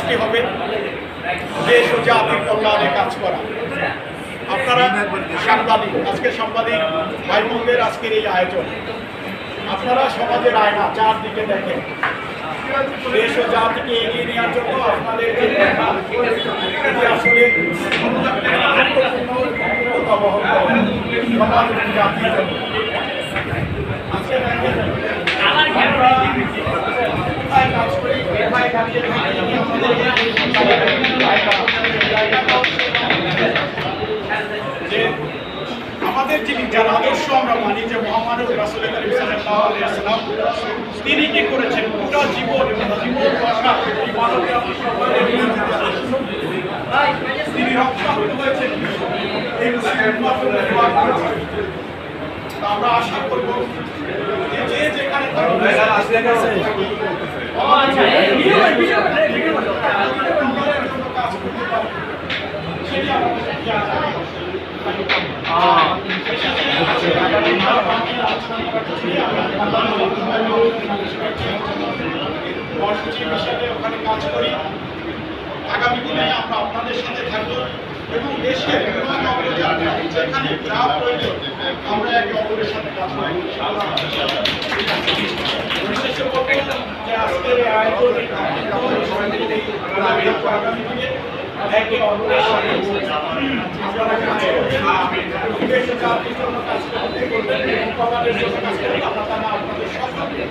কাজটি হবে দেশ ও জাতির কল্যাণে কাজ করা। আপনারা সাংবাদিক, আজকে সাংবাদিক ভাই বোনদের আজকের এই আয়োজন, আপনারা সমাজের আয়না, চারদিকে দেখেন। দেশ ও জাতিকে এগিয়ে নেওয়ার জন্য আপনাদের যে আসলে গুরুত্বপূর্ণ ভূমিকা বহন করে সমাজ এবং জাতির জন্য। আজকে দেখেন আমরা কোথায় কাজ করি, কোথায় দাঁড়িয়ে থাকি, আমাদের যিনি যার আদর্শ আমরা মানি যে মুহাম্মদ রাসূল করিম সাল্লাল্লাহু আলাইহি ওয়াসাল্লাম, তিনি কি করেছেন পুরো জীবন দশা এই মানবতা তিনি রক্ষার্থ হয়েছেন এই মুসলিমের মাধ্যমে দোয়া করেছেন। আমরা আশা করব যে যেখানে সেটি কর্মসূচি হিসাবে ওখানে কাজ করি। আগামী দিনে আমরা আপনাদের সাথে থাকবো এবং দেশের যেখানে যা প্রয়োজন আমরা একে অপরের সাথে কাজ করি। বিশেষে বলবো যে আজকের আয়োজন আগামী দিনে একে অপরের সাথে আপনারা কাজ করবেন, দেশের জাতির জন্য কাজ করবেন, সমাজের জন্য কাজ করবেন। আপনাদের সকলকে